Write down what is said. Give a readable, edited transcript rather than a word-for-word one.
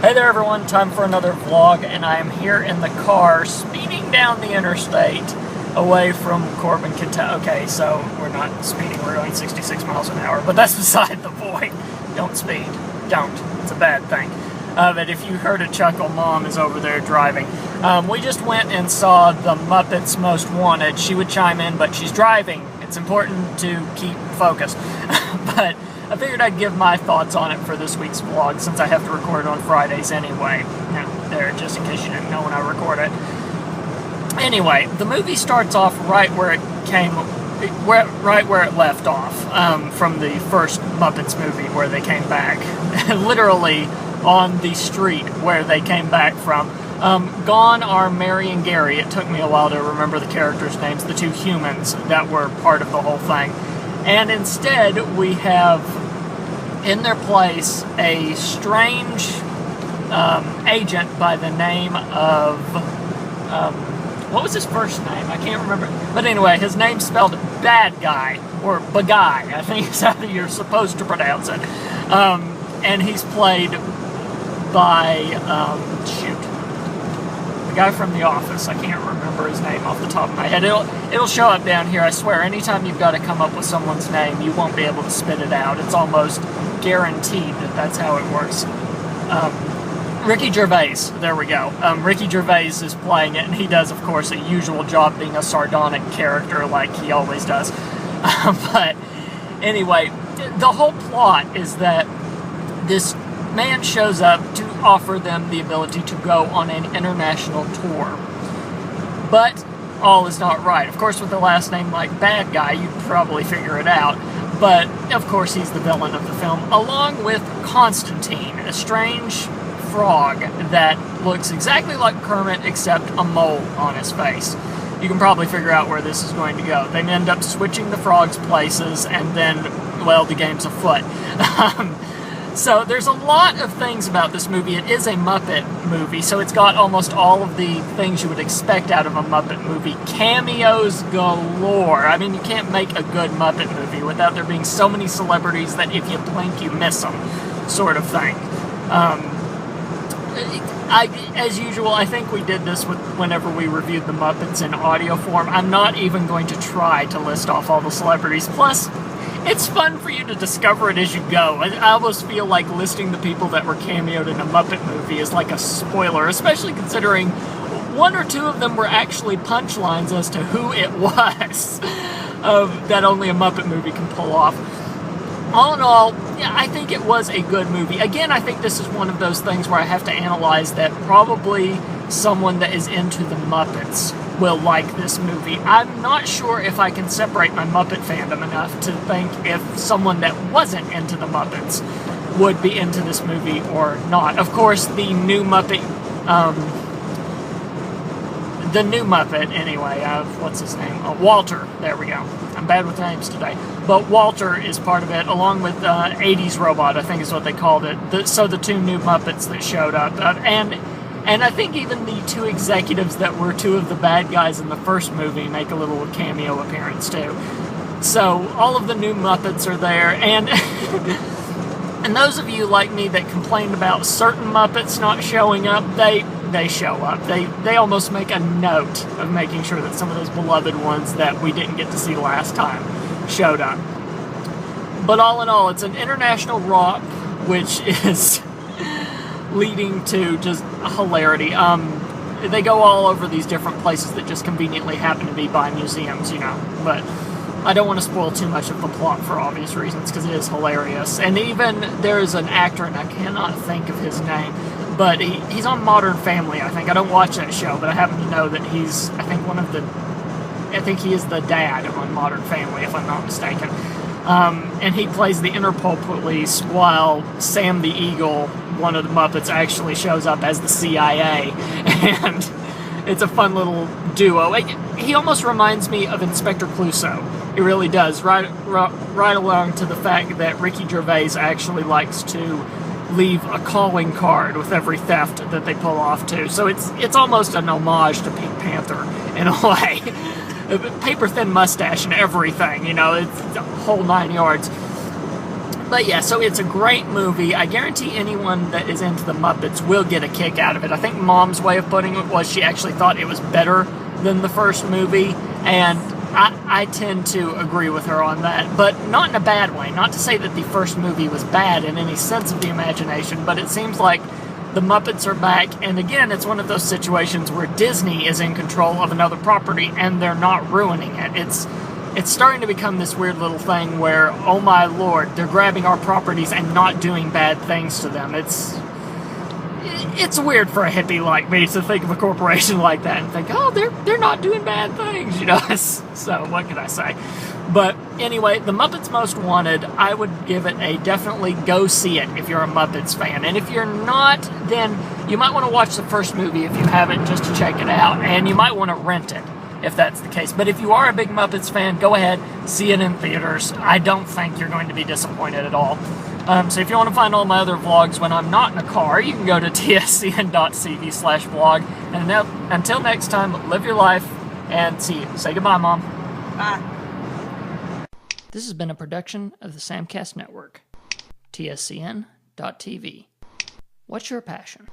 Hey there everyone, time for another vlog, and I am here in the car speeding down the interstate away from Corbin, Kentucky. Okay, so we're not speeding, we're going 66 miles an hour, but that's beside the point. Don't speed. Don't. It's a bad thing. But if you heard a chuckle, Mom is over there driving. We just went and saw the Muppets Most Wanted. She would chime in, but she's driving. It's important to keep focused. But I figured I'd give my thoughts on it for this week's vlog, since I have to record it on Fridays anyway. Now, there, just in case you didn't know when I record it. Anyway, the movie starts off right where it left off, from the first Muppets movie where they came back. Literally on the street where they came back from. Gone are Mary and Gary. It took me a while to remember the characters' names, the two humans that were part of the whole thing. And instead, we have, in their place, a strange agent by the name of, what was his first name? I can't remember. But anyway, his name's spelled Bad Guy, or Baguy, I think is how you're supposed to pronounce it. And he's played by, the guy from The Office. I can't remember his name off the top of my head. It'll show up down here, I swear. Anytime you've got to come up with someone's name, you won't be able to spit it out. It's almost guaranteed that that's how it works. Ricky Gervais, there we go. Ricky Gervais is playing it, and he does, of course, a usual job being a sardonic character like he always does. But anyway, the whole plot is that this man shows up to offer them the ability to go on an international tour. But all is not right. Of course, with the last name like Bad Guy, you'd probably figure it out. But, of course, he's the villain of the film, along with Constantine, a strange frog that looks exactly like Kermit, except a mole on his face. You can probably figure out where this is going to go. They end up switching the frogs' places, and then, well, the game's afoot. So there's a lot of things about this movie. It is a Muppet movie, so it's got almost all of the things you would expect out of a Muppet movie. Cameos galore. I mean, you can't make a good Muppet movie without there being so many celebrities that if you blink, you miss them, sort of thing. As usual, I think we did this whenever we reviewed the Muppets in audio form. I'm not even going to try to list off all the celebrities. Plus, it's fun for you to discover it as you go. I almost feel like listing the people that were cameoed in a Muppet movie is like a spoiler, especially considering one or two of them were actually punchlines as to who it was that only a Muppet movie can pull off. All in all, yeah, I think it was a good movie. Again, I think this is one of those things where I have to analyze that probably someone that is into the Muppets will like this movie. I'm not sure if I can separate my Muppet fandom enough to think if someone that wasn't into the Muppets would be into this movie or not. Of course, the new Muppet, anyway, what's his name? Walter, there we go. I'm bad with names today. But Walter is part of it, along with 80s Robot, I think is what they called it. So the two new Muppets that showed up. And I think even the two executives that were two of the bad guys in the first movie make a little cameo appearance too. So all of the new Muppets are there, and and those of you like me that complained about certain Muppets not showing up, they show up. They almost make a note of making sure that some of those beloved ones that we didn't get to see last time showed up. But all in all, it's an international romp, which is leading to just hilarity. They go all over these different places that just conveniently happen to be by museums, you know, but I don't want to spoil too much of the plot for obvious reasons, because it is hilarious. And even there's an actor, and I cannot think of his name, but he's on Modern Family, I think. I don't watch that show, but I happen to know that he's, I think he is the dad on Modern Family, if I'm not mistaken. And he plays the Interpol police, while Sam the Eagle, one of the Muppets, actually shows up as the CIA. And it's a fun little duo. He almost reminds me of Inspector Clouseau. He really does. Right along to the fact that Ricky Gervais actually likes to leave a calling card with every theft that they pull off too. So it's almost an homage to Pink Panther in a way. Paper thin mustache and everything, you know, it's the whole 9 yards. But yeah, so it's a great movie. I guarantee anyone that is into the Muppets will get a kick out of it. I think Mom's way of putting it was she actually thought it was better than the first movie, and I tend to agree with her on that, but not in a bad way. Not to say that the first movie was bad in any sense of the imagination, but it seems like the Muppets are back, and again, it's one of those situations where Disney is in control of another property, and they're not ruining it. It's starting to become this weird little thing where, oh my lord, they're grabbing our properties and not doing bad things to them. It's weird for a hippie like me to think of a corporation like that and think, oh, they're not doing bad things, you know. So what can I say? But anyway, The Muppets Most Wanted, I would give it a definitely go see it if you're a Muppets fan. And if you're not, then you might want to watch the first movie if you haven't, just to check it out. And you might want to rent it if that's the case. But if you are a big Muppets fan, go ahead, see it in theaters. I don't think you're going to be disappointed at all. So if you want to find all my other vlogs when I'm not in a car, you can go to tscn.tv/vlog. And until next time, live your life and see you. Say goodbye, Mom. Bye. This has been a production of the Samcast Network. tscn.tv. What's your passion?